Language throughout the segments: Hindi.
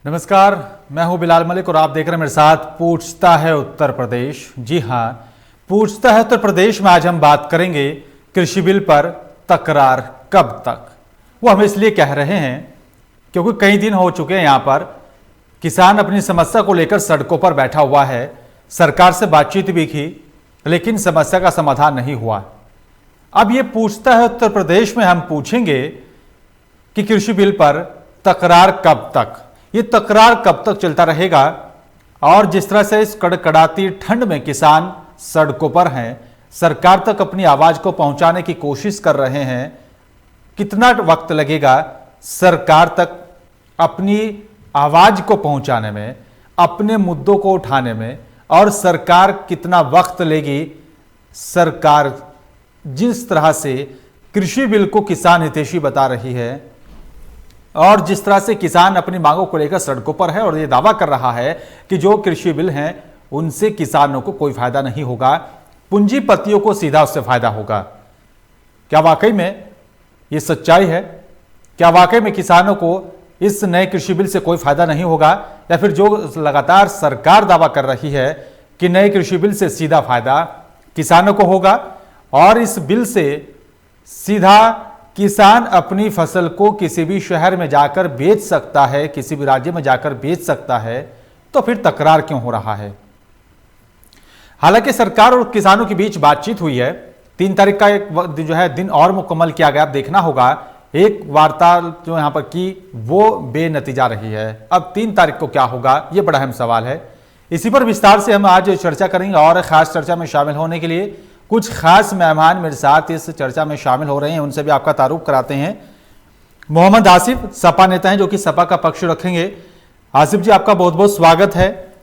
नमस्कार, मैं हूं बिलाल मलिक और आप देख रहे हैं मेरे साथ पूछता है उत्तर प्रदेश। जी हां, पूछता है उत्तर प्रदेश में आज हम बात करेंगे कृषि बिल पर तकरार कब तक। वो हम इसलिए कह रहे हैं क्योंकि कई दिन हो चुके हैं, यहां पर किसान अपनी समस्या को लेकर सड़कों पर बैठा हुआ है। सरकार से बातचीत भी की लेकिन समस्या का समाधान नहीं हुआ। अब ये पूछता है उत्तर प्रदेश में हम पूछेंगे कि कृषि बिल पर तकरार कब तक, ये तकरार कब तक चलता रहेगा। और जिस तरह से इस कड़कड़ाती ठंड में किसान सड़कों पर हैं, सरकार तक अपनी आवाज को पहुंचाने की कोशिश कर रहे हैं, कितना वक्त लगेगा सरकार तक अपनी आवाज को पहुंचाने में, अपने मुद्दों को उठाने में, और सरकार कितना वक्त लेगी। सरकार जिस तरह से कृषि बिल को किसान हितैषी बता रही है और जिस तरह से किसान अपनी मांगों को लेकर सड़कों पर है और ये दावा कर रहा है कि जो कृषि बिल हैं उनसे किसानों को कोई फायदा नहीं होगा, पूंजीपतियों को सीधा उससे फायदा होगा। क्या वाकई में ये सच्चाई है? क्या वाकई में किसानों को इस नए कृषि बिल से कोई फायदा नहीं होगा, या फिर जो लगातार सरकार दावा कर रही है कि नए कृषि बिल से सीधा फायदा किसानों को होगा और इस बिल से सीधा किसान अपनी फसल को किसी भी शहर में जाकर बेच सकता है, किसी भी राज्य में जाकर बेच सकता है, तो फिर तकरार क्यों हो रहा है? हालांकि सरकार और किसानों के बीच बातचीत हुई है। 3 तारीख का एक जो है दिन और मुकम्मल किया गया। अब देखना होगा, एक वार्ता जो यहां पर की वो बेनतीजा रही है। अब 3 तारीख को क्या होगा, ये बड़ा अहम सवाल है। इसी पर विस्तार से हम आज चर्चा करेंगे और खास चर्चा में शामिल होने के लिए कुछ खास मेहमान मेरे साथ इस चर्चा में शामिल हो रहे हैं, उनसे भी आपका तारुफ कराते हैं। मोहम्मद आसिफ सपा नेता हैं जो कि सपा का पक्ष रखेंगे। आसिफ जी, आपका बहुत बहुत स्वागत है।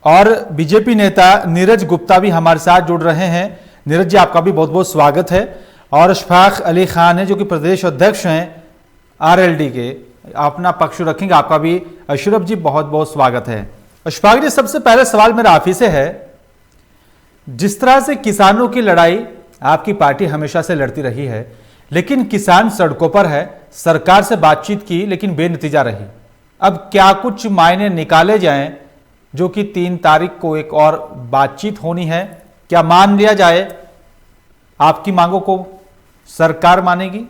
और बीजेपी नेता नीरज गुप्ता भी हमारे साथ जुड़ रहे हैं। नीरज जी, आपका भी बहुत बहुत स्वागत है। और अशफाक अली खान है जो कि प्रदेश अध्यक्ष हैं आरएलडी के, अपना पक्ष रखेंगे। आपका भी अशरफ जी बहुत बहुत स्वागत है। अशफाक जी, सबसे पहले सवाल मेरा आप ही से है, जिस तरह से किसानों की लड़ाई आपकी पार्टी हमेशा से लड़ती रही है, लेकिन किसान सड़कों पर है, सरकार से बातचीत की लेकिन बेनतीजा रही। अब क्या कुछ मायने निकाले जाएं जो कि 3 तारीख को एक और बातचीत होनी है? क्या मान लिया जाए आपकी मांगों को सरकार मानेगी?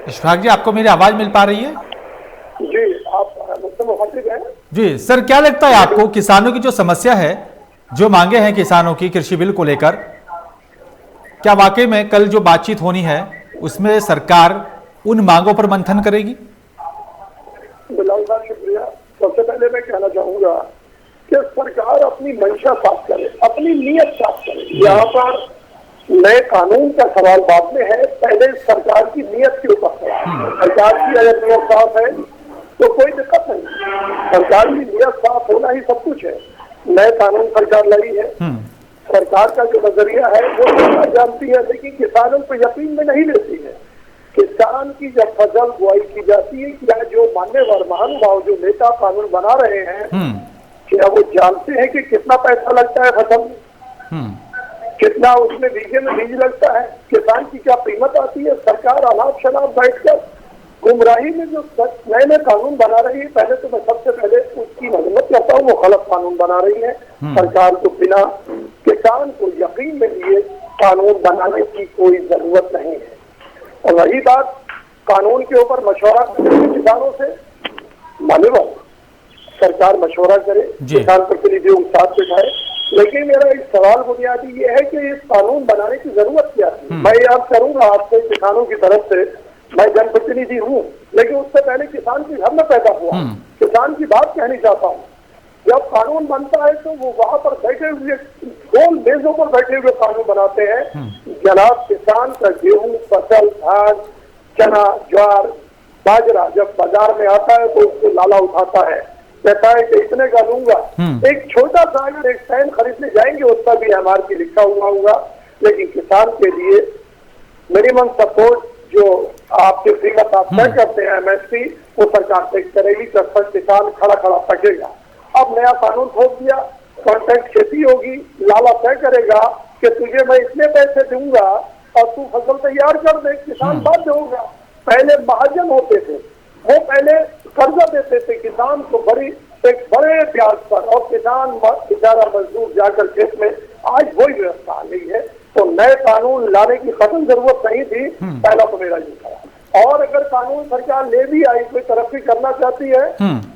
इशफाक जी, आपको मेरी आवाज मिल पा रही है? जी, आप मुख्तलिफ हैं। जी सर, क्या लगता है आपको किसानों की जो समस्या है, जो मांगे हैं किसानों की कृषि बिल को लेकर, क्या वाकई में कल जो बातचीत होनी है उसमें सरकार उन मांगों पर मंथन करेगी? बिलाल साहब, शुक्रिया। सबसे पहले मैं कहना चाहूंगा कि सरकार अपनी मंशा साफ करे, अपनी नीयत साफ करे। यहाँ पर नए कानून का सवाल बाद में है, पहले सरकार की नीयत के ऊपर सवाल। सरकार की अगर नीयत साफ है तो कोई दिक्कत नहीं। सरकार की नीयत साफ होना ही सब कुछ है। नए कानून सरकार लाई है, सरकार का जो नजरिया है वो सरकार जानती है, लेकिन किसानों को यकीन में नहीं लेती है। किसान की जब फसल बुआई की जाती है, क्या जो मान्यवर महानुभाव जो नेता कानून बना रहे हैं, क्या वो जानते हैं कि कितना पैसा लगता है फसल में, कितना उसमें बीघे में बीज लगता है, किसान की क्या कीमत आती है? सरकार अनाप शनाप बैठकर गुमराही में जो नए नए कानून बना रही है, पहले तो मैं सबसे पहले उसकी मजम्मत करता हूँ। वो गलत कानून बना रही है। सरकार को बिना किसान को यकीन में लिए कानून बनाने की कोई जरूरत नहीं है। और वही बात कानून के ऊपर मशवरा करने किसानों से, मान्यवर सरकार मशवरा करे, किसान प्रतिनिधियों के साथ बैठाए। लेकिन मेरा एक सवाल बुनियादी ये है कि इस कानून बनाने की जरूरत क्या है? मैं याद करूंगा आपसे, किसानों की तरफ से, मैं जनप्रतिनिधि हूँ, लेकिन उससे पहले किसान के घर में पैदा हुआ, किसान की बात कहनी चाहता हूँ। जब कानून बनता है तो वो वहां पर बैठे हुए गोल मेजों पर बैठे हुए कानून बनाते हैं। जनाब, किसान का गेहूं, फसल, धान, चना, ज्वार, बाजरा जब बाजार में आता है तो उसको लाला उठाता है, कहता है कि इतने का लूंगा। एक छोटा सा अगर एक फैन खरीदने जाएंगे उसका भी एमआरपी लिखा हुआ होगा, लेकिन किसान के लिए मिनिमम सपोर्ट जो आपके कीमत आप तय करते हैं एमएसपी, वो सरकार तय करेगी, तब तक किसान खड़ा खड़ा पकेगा। अब नया कानून थोप दिया, कॉन्ट्रैक्ट खेती होगी, लाला तय करेगा कि तुझे मैं इतने पैसे दूंगा और तू फसल तैयार कर दे, किसान बाध्य होगा। पहले महाजन होते थे, वो पहले कर्जा देते थे किसान को एक बड़े ब्याज पर, और किसान बेचारा मजदूर जाकर खेत में, आज वही व्यवस्था आ गई है। तो नए कानून लाने की कतई जरूरत नहीं थी, पहला तो मेरा ये था। और अगर कानून सरकार ले भी आई, कोई तरक्की करना चाहती है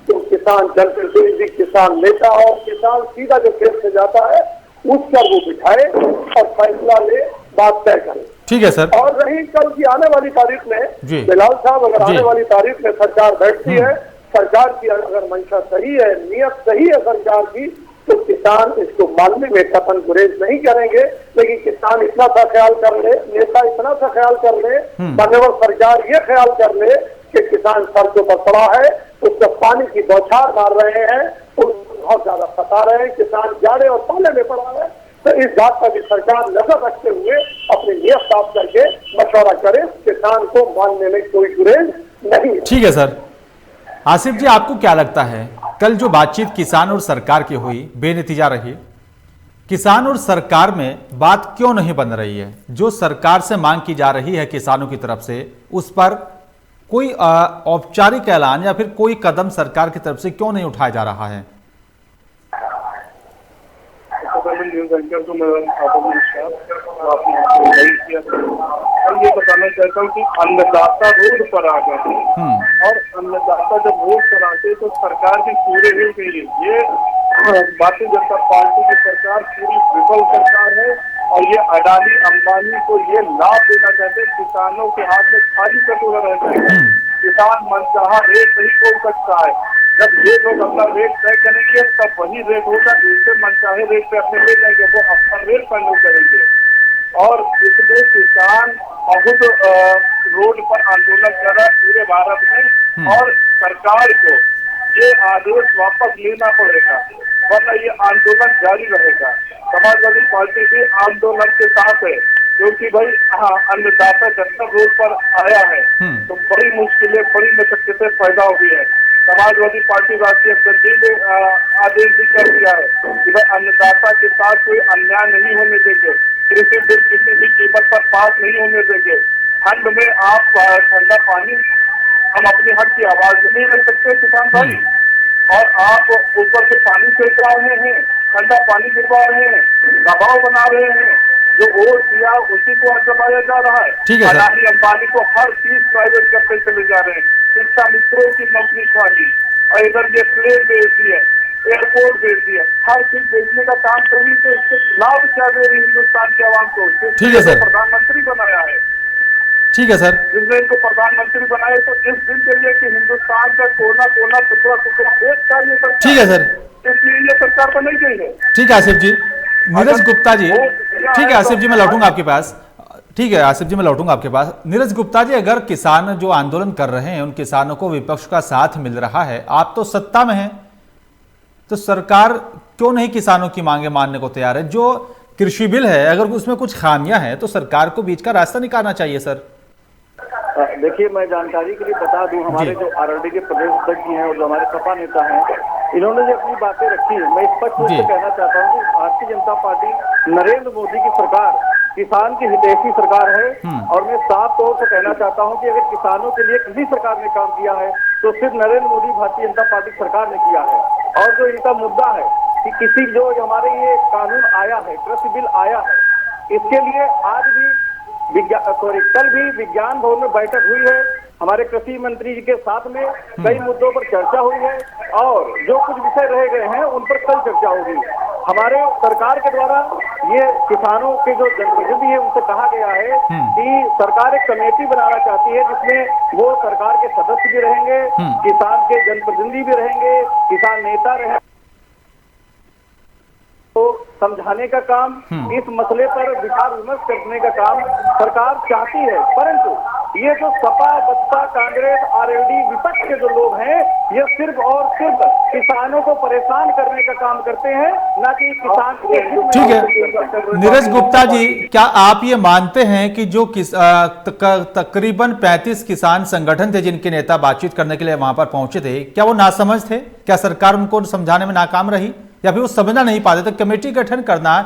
तो किसान जनप्रतिनिधि, किसान नेता और किसान सीधा जो खेत से जाता है उस पर वो बिठाए और फैसला ले, बात तय करे। ठीक है सर। और रही कल की आने वाली तारीख में, बिलाल साहब, अगर आने वाली तारीख में सरकार बैठती है, सरकार की अगर मंशा सही है, नियत सही है सरकार की, तो किसान इसको मानने में कतन गुरेज नहीं करेंगे। लेकिन किसान इतना सा ख्याल कर ले, नेता इतना सा ख्याल कर ले, मान्यवर सरकार ये ख्याल कर ले कि किसान सड़कों पर पड़ा है, उसको पानी की बौछार मार रहे हैं, उसको बहुत ज्यादा सता रहे हैं, किसान जाड़े और पाले में पड़ा है। तो इस बात पर भी सरकार नजर रखते हुए अपनी नियत साफ करके मशवरा करे, किसान को मानने में कोई गुरेज नहीं है। ठीक है सर। आसिफ जी, आपको क्या लगता है, कल जो बातचीत किसान और सरकार की हुई बेनतीजा रही? किसान और सरकार में बात क्यों नहीं बन रही है? जो सरकार से मांग की जा रही है किसानों की तरफ से, उस पर कोई औपचारिक ऐलान या फिर कोई कदम सरकार की तरफ से क्यों नहीं उठाया जा रहा है? और ये बताना चाहता हूँ कि अन्नदाता रोड पर आ गए हैं, और अन्नदाता जब रोड पर आते हैं तो सरकार की पूरे ही गई। ये भारतीय जनता पार्टी की सरकार पूरी विफल सरकार है, और ये अडानी अंबानी को ये लाभ देना चाहते हैं। किसानों के हाथ में खाली कटोरा रहता है, किसान मनचाहा रेट नहीं बोल सकता है। जब ये लोग अपना रेट तय करेंगे तब वही रेट होगा, दूसरे मनचाहे रेट पे अपने ले जाएंगे, वो अपना रेट फाइनल करेंगे। और इसमें किसान बहुत रोड पर आंदोलन कर रहा है पूरे भारत में, और सरकार को ये आदेश वापस लेना पड़ेगा, वरना ये आंदोलन जारी रहेगा। समाजवादी पार्टी भी आंदोलन के साथ है, क्योंकि भाई अन्नदाता जनता रोड पर आया है तो बड़ी मुश्किलें, बड़ी मशक्कतें पैदा हुई है। समाजवादी पार्टी राष्ट्रीय अध्यक्ष ने आदेश भी कर दिया है कि भाई अन्नदाता के साथ कोई अन्याय नहीं होने देंगे, कृषि बिल किसी भी कीमत पर पास नहीं होने देंगे। ठंड में आप ठंडा पानी, हम अपने हक की आवाज नहीं रख सकते किसान भाई, और आप ऊपर से पानी फेंक रहे हैं, ठंडा पानी गिरवा रहे हैं, दबाव बना रहे हैं, जो वोट दिया उसी को दबाया जा रहा है। अडानी अंबानी को हर चीज प्राइवेट करते चले जा रहे हैं, शिक्षा मित्रों की नौकरी खाली, और इधर ये प्लेन बेच दिए, एयरपोर्ट बेच दिया, हर चीज बेचने का काम कर रही। तो इससे लाभ क्या दे रही हिंदुस्तान के आवाम को? ठीक है सर। प्रधानमंत्री बनाया है, ठीक है सर। जिसने इनको प्रधानमंत्री बनाया, तो इस दिन के लिए कि हिंदुस्तान का कोना कोना टुकड़ा टुकड़ा देश का ये सरकार, ठीक है सर, इसलिए ये सरकार बनाई गई है। ठीक है आसिफ जी। नीरज गुप्ता जी, ठीक है आसिफ जी, मैं लौटूंगा आपके पास। ठीक है आसिफ जी, मैं लौटूंगा आपके पास। नीरज गुप्ता जी, अगर किसान जो आंदोलन कर रहे हैं उन किसानों को विपक्ष का साथ मिल रहा है, आप तो सत्ता में हैं, तो सरकार क्यों नहीं किसानों की मांगे मानने को तैयार है? जो कृषि बिल है, अगर उसमें कुछ खामियां हैं तो सरकार को बीच का रास्ता निकालना चाहिए सर। देखिए, मैं जानकारी के लिए बता दूं, हमारे जो आरएलडी के प्रदेश अध्यक्ष जी हैं और जो हमारे सपा नेता हैं, इन्होंने जो अपनी बातें रखी, मैं स्पष्ट रूप से कहना चाहता हूं कि भारतीय जनता पार्टी नरेंद्र मोदी की सरकार किसान की हितैषी सरकार है। और मैं साफ तौर से कहना चाहता हूं कि अगर किसानों के लिए किसी सरकार ने काम किया है तो सिर्फ नरेंद्र मोदी भारतीय जनता पार्टी सरकार ने किया है। और जो इनका मुद्दा है कि किसी जो हमारे ये कानून आया है, कृषि बिल आया है, इसके लिए आज भी कल भी विज्ञान भवन में बैठक हुई है, हमारे कृषि मंत्री जी के साथ में कई मुद्दों पर चर्चा हुई है, और जो कुछ विषय रह गए हैं उन पर कल चर्चा होगी। हमारे सरकार के द्वारा ये किसानों के जो जनप्रतिनिधि है उनसे कहा गया है कि सरकार एक कमेटी बनाना चाहती है जिसमें वो सरकार के सदस्य भी रहेंगे, किसान के जनप्रतिनिधि भी रहेंगे, किसान नेता रहेंगे, तो समझाने का काम, इस मसले पर विचार विमर्श करने का काम सरकार चाहती है। परंतु ये जो सपा बसपा कांग्रेस आरएलडी विपक्ष के जो लोग हैं, ये सिर्फ और सिर्फ किसानों को परेशान करने का काम करते हैं, ना कि किसान के हित में। ठीक है नीरज गुप्ता जी, क्या आप ये मानते हैं कि जो तकरीबन 35 किसान संगठन थे जिनके नेता बातचीत करने के लिए वहां पर पहुंचे थे, क्या वो नासमझ थे? क्या सरकार उनको समझाने में नाकाम रही, या फिर वो समझना नहीं पाते? तो कमेटी गठन करना,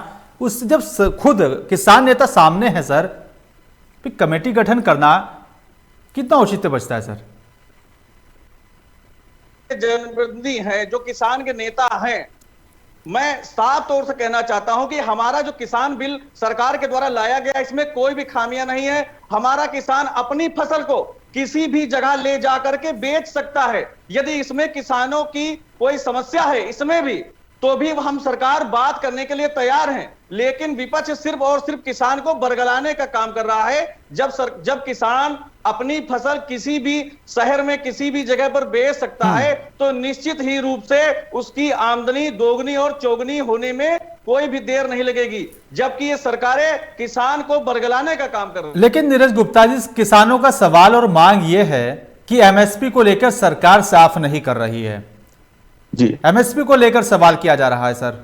उस जब खुद किसान नेता सामने है सर, फिर कमेटी गठन करना कितना औचित्य बचता है सर? जनप्रतिनिधि हैं, जो किसान के नेता हैं, मैं साफ तौर से कहना चाहता हूं कि हमारा जो किसान बिल सरकार के द्वारा लाया गया, इसमें कोई भी खामियां नहीं है। हमारा किसान अपनी फसल को किसी भी जगह ले जाकर के बेच सकता है। यदि इसमें किसानों की कोई समस्या है इसमें भी, तो भी हम सरकार बात करने के लिए तैयार हैं। लेकिन विपक्ष सिर्फ और सिर्फ किसान को बरगलाने का काम कर रहा है। जब किसान अपनी फसल किसी भी शहर में किसी भी जगह पर बेच सकता है, तो निश्चित ही रूप से उसकी आमदनी दोगुनी और चौगुनी होने में कोई भी देर नहीं लगेगी, जबकि ये सरकारें किसान को बरगलाने का काम कर रही हैं। लेकिन नीरज गुप्ता जी, किसानों का सवाल और मांग ये है कि एमएसपी को लेकर सरकार साफ नहीं कर रही है जी। एमएसपी को लेकर सवाल किया जा रहा है सर।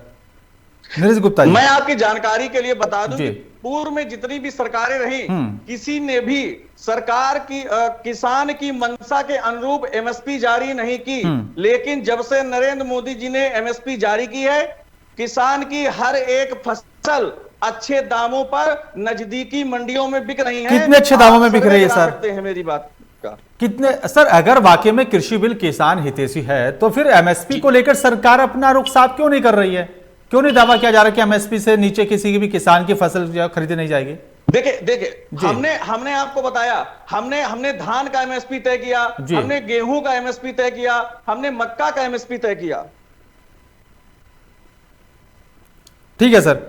नीरज गुप्ता जी, मैं आपकी जानकारी के लिए बता दूं जी। कि पूर्व में जितनी भी सरकारें रही, किसी ने भी सरकार की किसान की मंशा के अनुरूप एमएसपी जारी नहीं की। लेकिन जब से नरेंद्र मोदी जी ने एमएसपी जारी की है, किसान की हर एक फसल अच्छे दामों पर नजदीकी मंडियों में बिक रही है। कितने अच्छे दामों में बिक रही है सर? सकते हैं मेरी बात का कितने सर? अगर वाकई में कृषि बिल किसान हितैषी है, तो फिर एमएसपी को लेकर सरकार अपना रुख साफ क्यों नहीं कर रही है? क्यों नहीं दावा किया जा रहा कि एमएसपी से नीचे किसी भी किसान की फसल खरीदी नहीं जाएगी? देखिए हमने आपको बताया, हमने धान का एमएसपी तय किया, हमने गेहूं का एमएसपी तय किया, हमने मक्का का एमएसपी तय किया। ठीक है सर,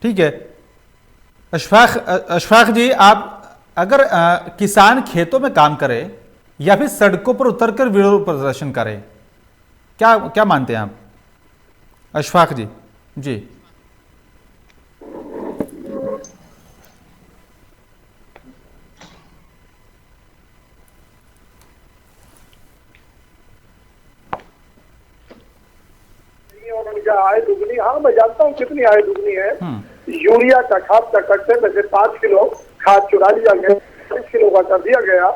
ठीक है। अशफाक जी, आप अगर किसान खेतों में काम करे या फिर सड़कों पर उतरकर विरोध प्रदर्शन करे, क्या मानते हैं आप अशफाक जी? जी आय दुगनी, हाँ मैं जानता हूँ कितनी आय दुगनी है। यूरिया का खाद का कट्टे में से 5 किलो खाद चुरा लिया गया, 5 किलो का कर दिया गया।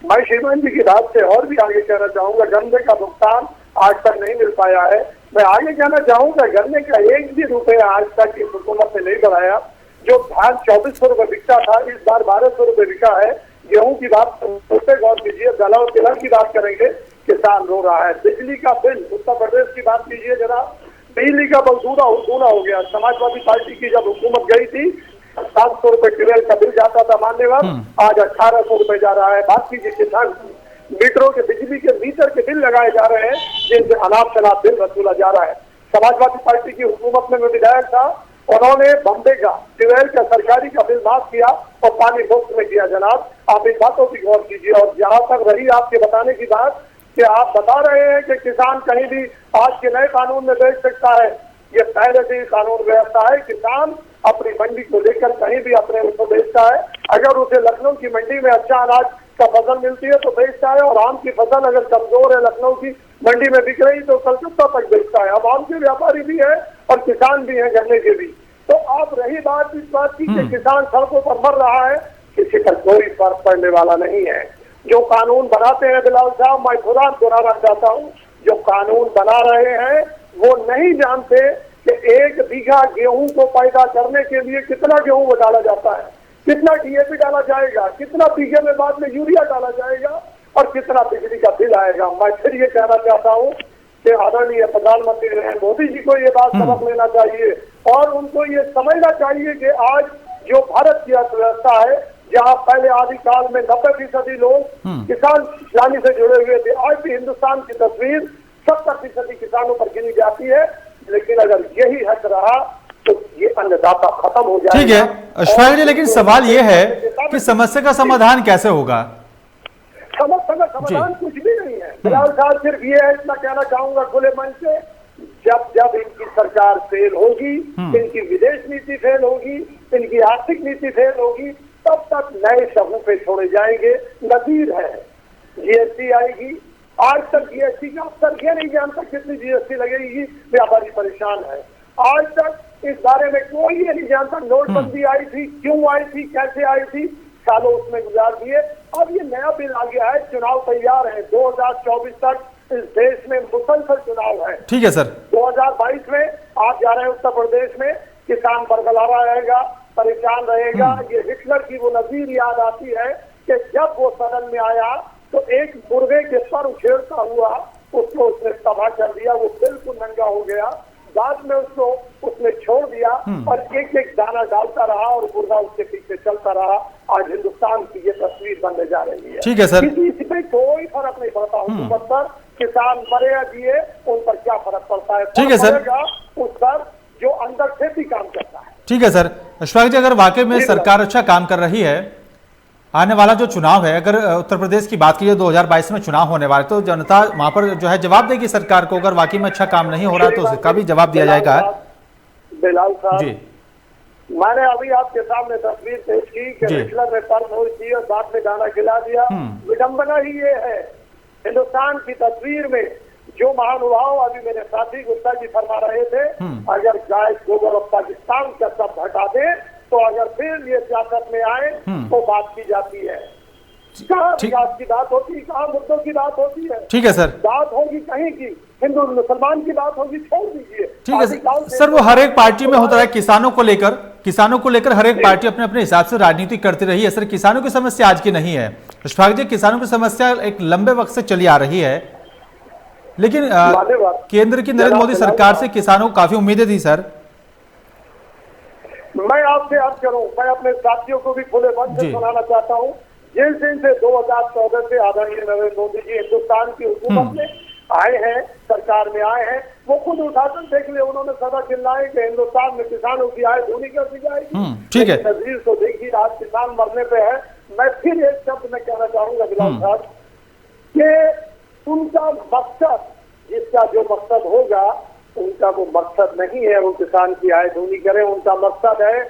मैं श्रीमान जी की बात से और भी आगे कहना चाहूंगा, गन्ने का भुगतान आज तक नहीं मिल पाया है। मैं आगे कहना चाहूंगा, गन्ने का 1 भी रुपया आज तक इस हुकूमत ने नहीं बढ़ाया। जो धान 2400 रुपए बिकता था, इस बार 1200 रुपए बिका है। गेहूं की बात गौर कीजिए, दला और तिलहन की बात करेंगे, किसान रो रहा है। बिजली का बिल उत्तर प्रदेश की बात कीजिए जरा, बिजली का बिल दूना हो गया। समाजवादी पार्टी की जब हुकूमत गई थी, 700 रुपए ट्यूबवेल का बिल जाता था मान्यवर, आज 1800 रुपए जा रहा है। बात कीजिए किसान, मीटरों के बिजली के मीटर के बिल लगाए जा रहे हैं, जिनसे अनाप शनाप बिल वसूला जा रहा है। समाजवादी पार्टी की हुकूमत में मैं विधायक था, उन्होंने बम्बे का ट्यूबवेल का सरकारी का बिल माफ किया और पानी मुफ्त में किया। जनाब, आप इन बातों की गौर कीजिए। और जहां तक रही आपके बताने की बात कि आप बता रहे हैं कि किसान कहीं भी आज के नए कानून में बेच सकता है, ये पहले से ही कानून व्यवस्था है। किसान अपनी मंडी को लेकर कहीं भी अपने उसको बेचता है। अगर उसे लखनऊ की मंडी में अच्छा अनाज का फसल मिलती है तो बेचता है, और आम की फसल अगर कमजोर है लखनऊ की मंडी में बिक रही तो कलकत्ता तक बेचता है। अब आम के व्यापारी भी है और किसान भी है, गन्ने के भी। तो अब रही बात इस बात की कि किसान सड़कों पर मर रहा है, किसी पर कोई फर्क पड़ने वाला नहीं है। जो कानून बनाते हैं बिलाल साहब, मैं खुदा दोहराना चाहता हूँ, जो कानून बना रहे हैं वो नहीं जानते कि 1 बीघा गेहूं को पैदा करने के लिए कितना गेहूं डाला जाता है, कितना डीएपी डाला जाएगा, कितना बीघे में बाद में यूरिया डाला जाएगा, और कितना बिजली का बिल आएगा। मैं फिर ये कहना चाहता हूँ कि आदरणीय प्रधानमंत्री नरेंद्र मोदी जी को ये बात सबक लेना चाहिए, और उनको ये समझना चाहिए कि आज जो भारत की अर्थव्यवस्था है, जहाँ पहले आदिकाल में 90% लोग किसान किसानी से जुड़े हुए थे, आज भी हिंदुस्तान की तस्वीर 70% किसानों पर गिनी जाती है। लेकिन अगर यही हक रहा तो ये अन्नदाता खत्म हो जाएगा। ठीक है अशफाक जी, लेकिन सवाल ये है कि समस्या का समाधान कैसे होगा? समाधान कुछ भी नहीं है फिलहाल साहब। सिर्फ ये है, इतना कहना चाहूंगा खुले मन से, जब इनकी सरकार फेल होगी, इनकी विदेश नीति फेल होगी, इनकी आर्थिक नीति फेल होगी, तब तक नए शगुफे छोड़े जाएंगे। नजीर है, जीएसटी आएगी। आज तक जीएसटी का स्तर क्या नहीं जानता कितनी जीएसटी लगेगी, व्यापारी परेशान है। आज तक इस बारे में कोई ये नहीं जानता नोटबंदी आई थी, क्यों आई थी, कैसे आई थी, सालों उसमें गुजार दिए। अब ये नया बिल आ गया है, चुनाव तैयार है, 2024 तक इस देश में मुसलसल चुनाव है। ठीक है सर। 2022 में आप जा रहे हैं उत्तर प्रदेश में, किसान बरगलावा रहेगा, परेशान रहेगा। ये हिटलर की वो नजीर याद आती है कि जब वो सदन में आया तो एक मुर्गे के पर उछेड़ता हुआ उसको उसने तबाह कर दिया, वो बिल्कुल नंगा हो गया। बाद में उसको उसने छोड़ दिया और एक एक दाना डालता रहा और मुर्गा उसके पीछे चलता रहा। आज हिंदुस्तान की ये तस्वीर बनने जा रही है। ठीक है सर। किसी पे कोई फर्क नहीं पड़ता हुकूमत पर, किसान मरे या जिए उन पर क्या फर्क पड़ता है। ठीक है सर। उस पर जो अंदर से भी काम करता है। ठीक है सर। अशफाक जी, अगर वाकई में सरकार अच्छा काम कर रही है, आने वाला जो चुनाव है, अगर उत्तर प्रदेश की बात कीजिए 2022 में चुनाव होने वाले, तो जनता वहां पर जो है जवाब देगी सरकार को। अगर वाकई में अच्छा काम नहीं हो रहा तो उसका भी जवाब दिया जाएगा। बिलाल साहब जी, मैंने अभी आपके सामने तस्वीर पेश की कि हिटलर ने पर मोड़ की और बाद में गाना खिला दिया। विडंबना ही ये है हिंदुस्तान की तस्वीर में, जो महानुभाव अभी मेरे साथी गुप्ता जी फरमा रहे थे, अगर गाय गोबर और पाकिस्तान का सब हटा दे तो अगर फिर ये सियासत में आए तो बात की जाती है। कहाँ विकास की बात होती है, कहाँ मुद्दों की बात होती है। ठीक है सर। बात होगी कहीं की, हिंदू मुसलमान की बात होगी, छोड़ दीजिए। ठीक है सर। वो हर एक पार्टी में होता है, किसानों को लेकर हर एक पार्टी अपने अपने हिसाब से राजनीति करती रही है। सर, किसानों की समस्या आज की नहीं है अशफाक जी, किसानों की समस्या एक लंबे वक्त से चली आ रही है, लेकिन केंद्र की नरेंद्र मोदी सरकार से किसानों को काफी उम्मीदें थी। सर, मैं आपसे अर्ज करूं, मैं अपने साथियों को भी खुले मन से सुनाना चाहता हूं, जिस दिन से 2014 से आदरणीय नरेंद्र मोदी जी हिंदुस्तान की हुकूमत में आए हैं, सरकार में आए हैं, वो खुद उठाकर देख ले, उन्होंने सदा चिल्लाए कि हिंदुस्तान में किसानों की आय दूनी कर दी जाएगी। ठीक है। नजीर तो देखिए आज किसान मरने पे है। मैं फिर एक शब्द में कहना चाहूंगा बिलाल साहब कि उनका मकसद, जिसका जो मकसद होगा, उनका वो मकसद नहीं है वो किसान की आय दूनी करे। उनका मकसद है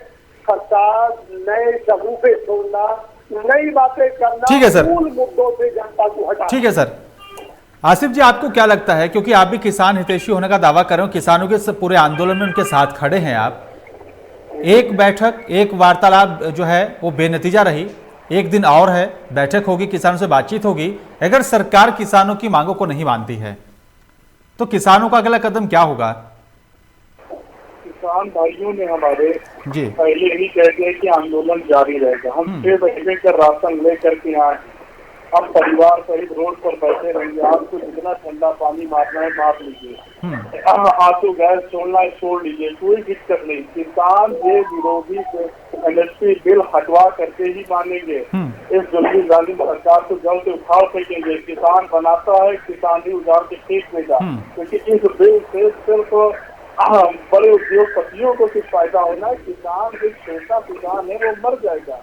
फसाद, नए शगुफे छोड़ना, नई बातें करना, ठीक है सर, मूल मुद्दों से जनता को हटाना। ठीक है सर। आसिफ जी, आपको क्या लगता है, क्योंकि आप भी किसान हितैषी होने का दावा कर रहे हो, किसानों के पूरे आंदोलन में उनके साथ खड़े हैं आप, एक बैठक, एक वार्तालाप जो है वो बेनतीजा रही, एक दिन और है, बैठक होगी, किसानों से बातचीत होगी, अगर सरकार किसानों की मांगों को नहीं मानती है तो किसानों का अगला कदम क्या होगा? किसान भाइयों ने हमारे जी पहले ही कह दिया कि आंदोलन जारी रहेगा। हम 6 महीने का राशन लेकर के आए, हम परिवार सहित रोड पर बैठे रहेंगे। आपको जितना ठंडा पानी मारना है मार लीजिए, आंसू गैस छोड़ना है छोड़ लीजिए, कोई दिक्कत नहीं। किसान ये विरोधी एमएसपी बिल हटवा करके ही मानेंगे। इस जल्दी जालिम सरकार को जल्द से उखाड़ फेंकेंगे। किसान बनाता है, किसान ही उजाड़ के फेंक देगा, क्योंकि इस बिल से सिर्फ बड़े उद्योगपतियों को कुछ फायदा होना है। किसान जो छोटा किसान है वो मर जाएगा,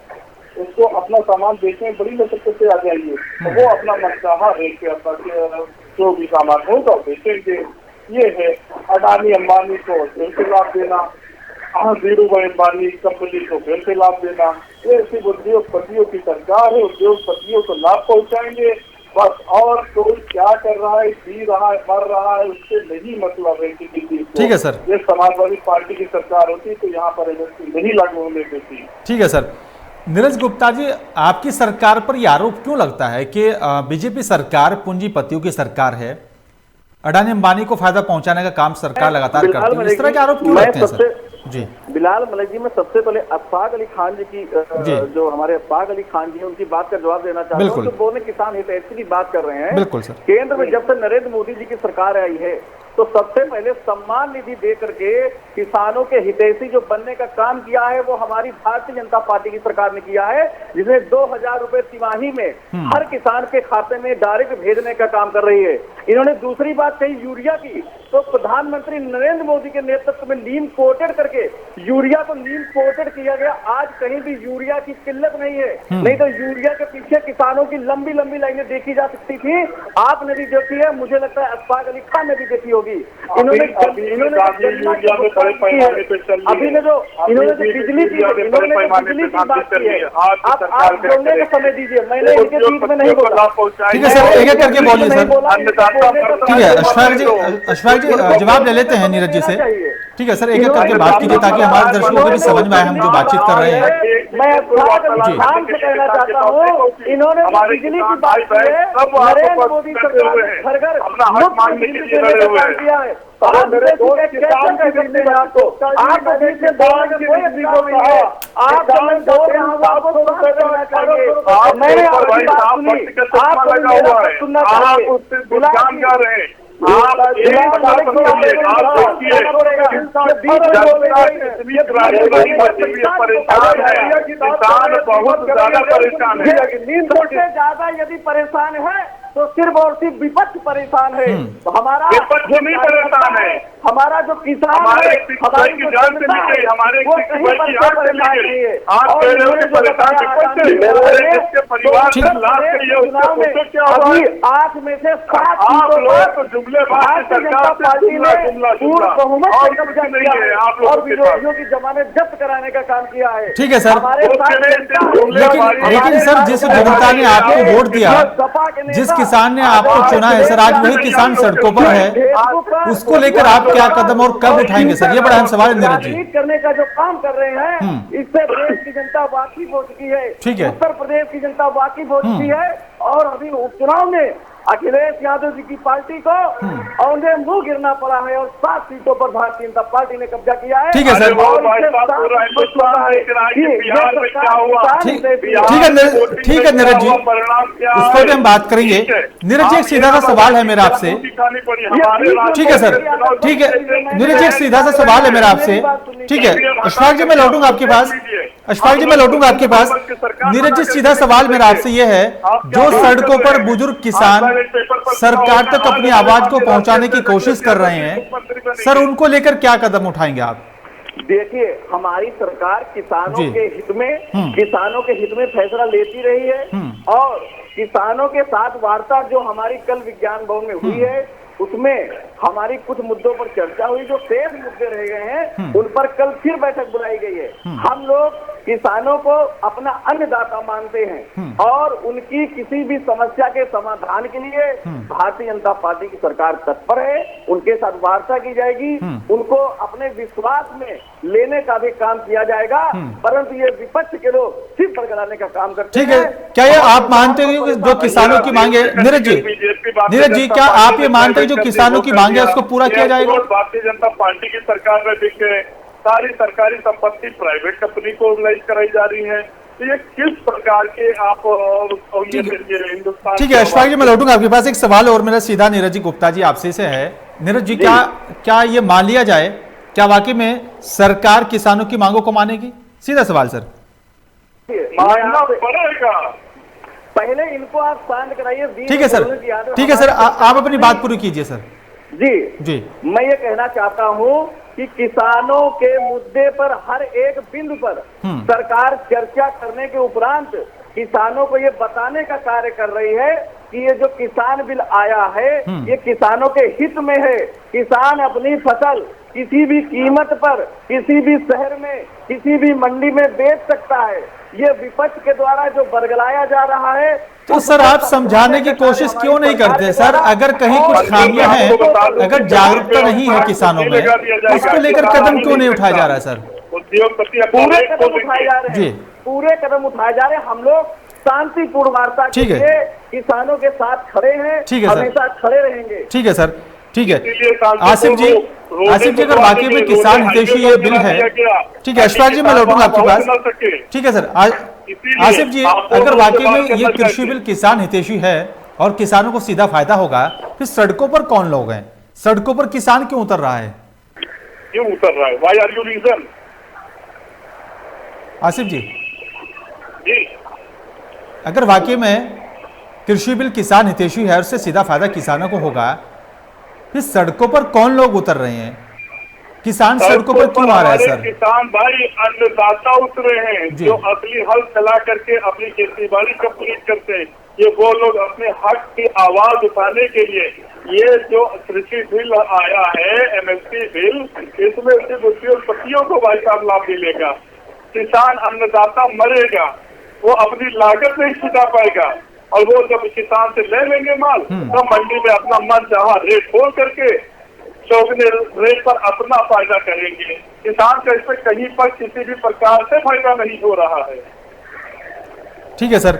उसको अपना सामान बेचने में बड़ी मशक्कत से आ जाएगी, तो वो अपना मनचाहा रेट पे अपना जो भी सामान होगा बेचेंगे। ये है अडानी अंबानी को फिर से लाभ देना, धीरू भाई अंबानी कंपनी को फिर से लाभ देना। ये सिर्फ उद्योगपतियों की सरकार है, उद्योगपतियों को लाभ पहुँचाएंगे बस। और कोई क्या कर रहा है, जी रहा है, मर रहा है, उससे नहीं मतलब है किसी चीज को। ठीक है सर। ये समाजवादी पार्टी की सरकार होती तो यहाँ पर एमएसपी नहीं लागू होने देती। ठीक है सर। नीरज गुप्ता जी, आपकी सरकार पर यह आरोप क्यों लगता है कि बीजेपी सरकार पूंजीपतियों की सरकार है, अडानी अंबानी को फायदा पहुंचाने का काम सरकार लगातार करती है, इस तरह के आरोप क्यों लगते हैं सर? जी बिलाल मलिक जी, मैं सबसे पहले अशफाक अली खान जी की जो हमारे अशफाक अली खान जी हैं उनकी बात का जवाब देना चाहता हूँ। जो बोले किसान हितैषी की बात कर रहे हैं, बिल्कुल सर। केंद्र में जब से नरेंद्र मोदी जी की सरकार आई है तो सबसे पहले सम्मान निधि दे करके किसानों के हितैषी जो बनने का काम किया है वो हमारी भारतीय जनता पार्टी की सरकार ने किया है, जिसमें 2000 रुपए तिमाही में हर किसान के खाते में डायरेक्ट भेजने का काम कर रही है। इन्होंने दूसरी बात कही यूरिया की, तो प्रधानमंत्री नरेंद्र मोदी के नेतृत्व में नीम कोटेड करके यूरिया को नीम कोटेड किया गया। आज कहीं भी यूरिया की किल्लत नहीं है, नहीं तो यूरिया के पीछे किसानों की लंबी लंबी लाइनें देखी जा सकती थी। आपने भी देखी है, मुझे लगता है अशफाक अली खान ने भी देखी होगी। होगी। इन्होंने गांधी यूरिया में बड़े पैमाने पे चल रही है। अभी ने जो इन्होंने बिजली की बात की है, आप बोलने का समय दीजिए, मैंने इनके बीच में नहीं बोला। ठीक है सर, एक एक करके बोलिए सर। ठीक है अशफाक जी जवाब ले लेते हैं नीरज जी से। ठीक है सर, एक एक करके बात कीजिए ताकि हमारे दर्शकों को भी समझ में आए हम जो बातचीत कर रहे हैं। मैं ध्यान से कहना चाहता हूँ, इन्होंने बिजली की बात की है, नरेंद्र मोदी सरकार ने घर घर मुफ्त बिजली देने का काम किया है। मेरे दोस्त किसान का करते हैं आपको, आप अभी से बोलने में कोई अधिकार नहीं है। आप आपको करना चाहिए। मैंने आपकी बात सुनी, आप मेरा बात सुनना चाहिए। किसान बहुत ज्यादा परेशान है। सबसे ज्यादा यदि परेशान है तो सिर्फ और सिर्फ विपक्ष परेशान है। हमारा विपक्ष नहीं परेशान है, हमारा जो किसान हमारे है, हमारी की जान से निकले, हमारे वो कहीं पर की आग से निकले। आप कह रहे हो कि परेशान इसके परिवार से लाश के लिए चुनाव में क्या हुआ? 8 में से 7 आप लोग तो जुमले भारतीय जनता पार्टी ने पूर्ण बहुमत से कब्जा किया है और विरोधियों की जमानत जब्त कराने का काम किया है। ठीक है सर, हमारे लेकिन सर जिस जनता ने आपको वोट दिया, जिस किसान ने आपको चुना है सर, आज वही किसान सड़कों पर है, उसको लेकर आप क्या कदम और कब उठाएंगे सर? ये बड़ा अहम सवाल है नीरज जी। करने का जो काम कर रहे हैं इससे देश की जनता वाकिफ हो चुकी है। ठीक है, उत्तर प्रदेश की जनता वाकिफ हो चुकी है और अभी उपचुनाव में अखिलेश यादव जी की पार्टी को औंधे मुंह गिरना पड़ा है और 7 सीटों पर भारतीय जनता पार्टी ने कब्जा किया है। ठीक है सर, ठीक है नीरज जी, उस पर भी हम बात करेंगे। नीरज जी एक सीधा सा सवाल है मेरा आपसे। ठीक है सर, ठीक है नीरज जी एक सीधा सा सवाल है मेरा आपसे। ठीक है अशफाक जी मैं लौटूंगा आपके पास, अशफाक जी मैं लौटूंगा आपके पास। नीरज जी सीधा सवाल मेरा आपसे ये है, जो सड़कों पर बुजुर्ग किसान सरकार तक अपनी आवाज को पहुंचाने की कोशिश कर रहे हैं सर, उनको लेकर क्या कदम उठाएंगे आप? देखिए हमारी सरकार किसानों के हित में फैसला लेती रही है और किसानों के साथ वार्ता जो हमारी कल विज्ञान भवन में हुई है उसमें हमारी कुछ मुद्दों पर चर्चा हुई। जो शेष मुद्दे रह गए हैं उन पर कल फिर बैठक बुलाई गई है। हम लोग किसानों को अपना अन्नदाता मानते हैं और उनकी किसी भी समस्या के समाधान के लिए भारतीय जनता पार्टी की सरकार तत्पर है। उनके साथ वार्ता की जाएगी, उनको अपने विश्वास में लेने का भी काम किया जाएगा, परंतु ये विपक्ष के लोग सिर्फ बरगलाने का काम करते हैं। ठीक है, क्या ये आप मानते हैं कि जो किसानों की मांगे, नीरज जी क्या आप ये मानते हैं जो किसानों की मांगे उसको पूरा किया जाएगा? भारतीय जनता पार्टी की सरकार में देखे सारी सरकारी संपत्ति प्राइवेट कंपनी को रिलाइज कराई जा रही है, तो ये किस प्रकार के आप हिंदुस्तान? ठीक है अशफाक जी मैं लौटूंगा आपके पास। एक सवाल और मेरा सीधा नीरज जी गुप्ता जी आपसे से है। नीरज जी क्या ये मान लिया जाए, क्या वाकई में सरकार किसानों की मांगों को मानेगी? सीधा सवाल सर। मानना पड़ेगा, पहले इनको आप शांत कराइए। ठीक है सर, ठीक है सर, आप अपनी बात पूरी कीजिए सर। जी मैं ये कहना चाहता हूँ कि किसानों के मुद्दे पर हर एक बिंदु पर सरकार चर्चा करने के उपरांत किसानों को ये बताने का कार्य कर रही है कि ये जो किसान बिल आया है ये किसानों के हित में है। किसान अपनी फसल किसी भी कीमत पर किसी भी शहर में किसी भी मंडी में बेच सकता है। ये विपक्ष के द्वारा जो बरगलाया जा रहा है तो सर आप समझाने की कोशिश क्यों नहीं करते सर? अगर कहीं कुछ खामियां हैं, अगर जागरूकता नहीं है किसानों में, उसको लेकर कदम क्यों नहीं उठाया जा रहा है सर? पूरे कदम उठाए जा रहे हैं, पूरे कदम उठाए जा रहे हैं। हम लोग शांतिपूर्ण वार्ता के लिए किसानों के साथ खड़े हैं, हमेशा खड़े रहेंगे। ठीक है सर, ठीक है आसिफ जी अगर वाकई में किसान हितैषी ये बिल है, ठीक है अशफाक जी मैं लौटूंगा आपके पास। ठीक है सर आसिफ जी, अगर वाकई में ये कृषि बिल किसान हितैषी है और किसानों को सीधा फायदा होगा, फिर सड़कों पर कौन लोग हैं? सड़कों पर किसान क्यों उतर रहा है? क्यों उतर रहा है? Why are you reason? Asif ji अगर वाकई में कृषि बिल किसान हितैषी है और उससे सीधा फायदा किसानों को होगा, फिर सड़कों पर कौन लोग उतर रहे हैं? किसान सड़कों पर क्यों आ रहा है सर? किसान भाई अन्नदाता उतरे हैं जो असली हल चला करके अपनी खेती बाड़ी कंप्लीट करते हैं। ये वो लोग अपने हक की आवाज उठाने के लिए, ये जो कृषि बिल आया है, एमएसपी बिल, इसमें सिर्फ उद्योगपतियों को भाई साहब लाभ मिलेगा। किसान अन्नदाता मरेगा, वो अपनी लागत नहीं छुटा पाएगा, और वो जब किसान से ले लेंगे माल तो मंडी में अपना मन चाहा रेट खोल करके चौगने रेट पर अपना फायदा करेंगे। किसान का इसमें कहीं पर किसी भी प्रकार से फायदा नहीं हो रहा है। ठीक है सर,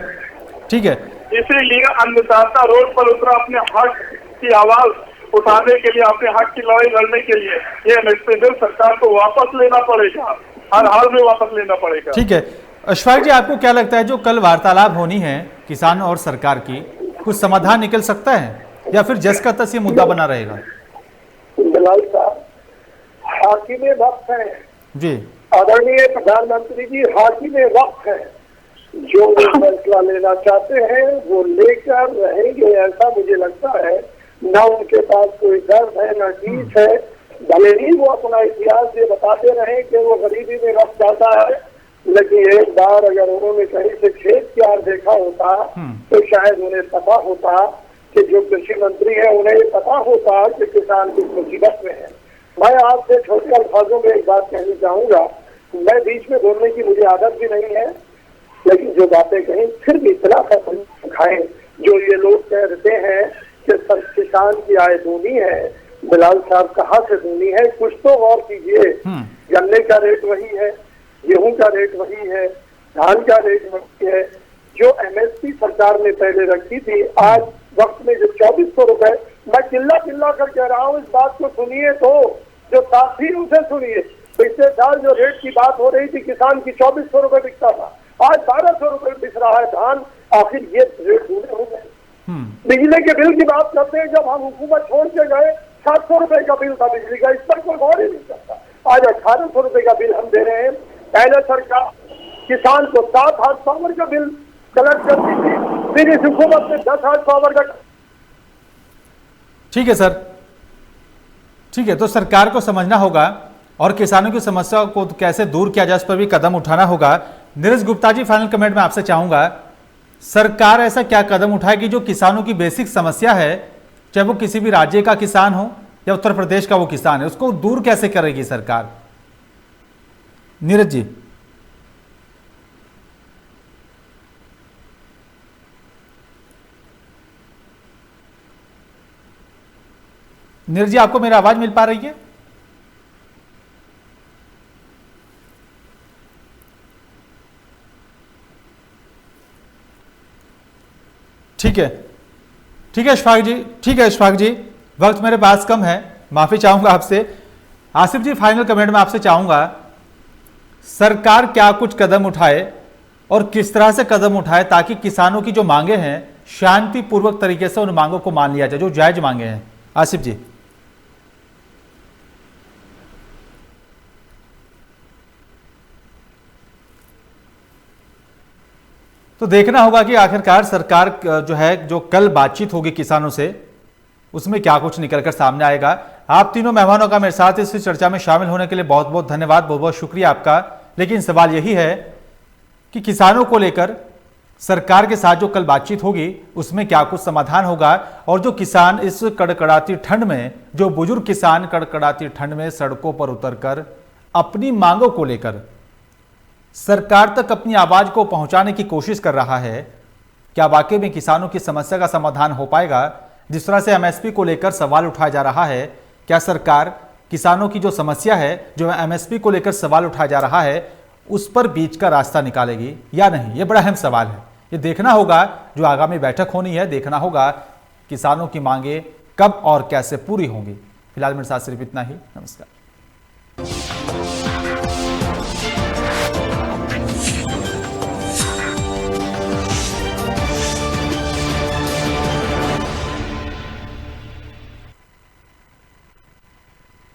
ठीक है। इसीलिए अन्नदाता रोड पर उतरा अपने हक की आवाज उठाने के लिए, अपने हक की लड़ाई लड़ने के लिए। ये एमएसपी बिल सरकार को वापस लेना पड़ेगा, हर हाल में वापस लेना पड़ेगा। ठीक है अशफाक जी, आपको क्या लगता है जो कल वार्तालाप होनी है किसान और सरकार की, कुछ समाधान निकल सकता है या फिर जस का तस ये मुद्दा बना रहेगा? बिलाल साहब, हाकिम वक्त है जी, आदरणीय प्रधानमंत्री जी, हाकिम वक्त है। जो वो फैसला लेना चाहते हैं वो लेकर रहेंगे, ऐसा मुझे लगता है। न उनके पास कोई दर्द है, न चीज है। भले ही वो अपना इतिहास ये बताते रहे कि वो गरीबी में रख जाता है, लेकिन एक बार अगर उन्होंने कहीं से खेत क्यार देखा होता तो शायद उन्हें पता होता कि जो कृषि मंत्री है उन्हें ये पता होता कि किसान किस मुसीबत में है। मैं आपसे छोटे अल्फाजों में एक बात कहनी चाहूंगा, मैं बीच में बोलने की मुझे आदत भी नहीं है, लेकिन जो बातें कहीं फिर भी इतना फसल खाएं। जो ये लोग कहते हैं कि सब किसान की आय दूनी है, बिलाल साहब कहाँ से दूनी है? कुछ तो गौर कीजिए। गन्ने का रेट वही है, गेहूं का रेट वही है, धान का रेट वही है। जो एमएसपी सरकार ने पहले रखी थी, आज वक्त में जो 2400 रुपए, मैं चिल्ला चिल्ला कर कह रहा हूँ, इस बात को सुनिए तो, जो साथी उसे सुनिए। पिछले साल जो रेट की बात हो रही थी, किसान की 2400 रुपए बिकता था, आज 1200 रुपए बिक रहा है धान। आखिर ये रेट दूने हो गए। बिजली के बिल की बात करते हैं, जब हम हुकूमत छोड़ के गए 700 रुपए का बिल था बिजली का, इस पर कोई गौर ही नहीं करता। आज 1800 रुपए का बिल हम दे रहे हैं। पहले सरकार किसान को 7 हाथ पावर का बिल कलेक्ट करती थी, फिर इस हुकूमत ने 10 हाथ पावर का। ठीक है सर, ठीक है। तो सरकार को समझना होगा और किसानों की समस्या को कैसे दूर किया जाए, इस पर भी कदम उठाना होगा। नीरज गुप्ता जी, फाइनल कमेंट में आपसे चाहूंगा, सरकार ऐसा क्या कदम उठाएगी जो किसानों की बेसिक समस्या है, चाहे वो किसी भी राज्य का किसान हो या उत्तर प्रदेश का वो किसान है, उसको दूर कैसे करेगी सरकार? नीरज जी। नीरज जी, आपको मेरी आवाज मिल पा रही है? ठीक है, ठीक है अशफाक जी, ठीक है अशफाक जी, वक्त मेरे पास कम है, माफी चाहूंगा आपसे। आसिफ जी, फाइनल कमेंट में आपसे चाहूंगा, सरकार क्या कुछ कदम उठाए और किस तरह से कदम उठाए ताकि किसानों की जो मांगे हैं शांतिपूर्वक तरीके से उन मांगों को मान लिया जाए जो जायज मांगे हैं। आसिफ जी। तो देखना होगा कि आखिरकार सरकार जो है, जो कल बातचीत होगी किसानों से, उसमें क्या कुछ निकलकर सामने आएगा। आप तीनों मेहमानों का मेरे साथ इस चर्चा में शामिल होने के लिए बहुत बहुत धन्यवाद, बहुत बहुत शुक्रिया आपका। लेकिन सवाल यही है कि किसानों को लेकर सरकार के साथ जो कल बातचीत होगी उसमें क्या कुछ समाधान होगा, और जो किसान इस कड़कड़ाती ठंड में, जो बुजुर्ग किसान कड़कड़ाती ठंड में सड़कों पर उतरकर अपनी मांगों को लेकर सरकार तक अपनी आवाज को पहुंचाने की कोशिश कर रहा है, क्या वाकई में किसानों की समस्या का समाधान हो पाएगा? जिस तरह से एमएसपी को लेकर सवाल उठाया जा रहा है, क्या सरकार किसानों की जो समस्या है, जो एमएसपी को लेकर सवाल उठाया जा रहा है, उस पर बीच का रास्ता निकालेगी या नहीं? ये बड़ा अहम सवाल है। ये देखना होगा, जो आगामी बैठक होनी है, देखना होगा किसानों की मांगे कब और कैसे पूरी होंगी। फिलहाल मेरे साथ सिर्फ इतना ही। नमस्कार।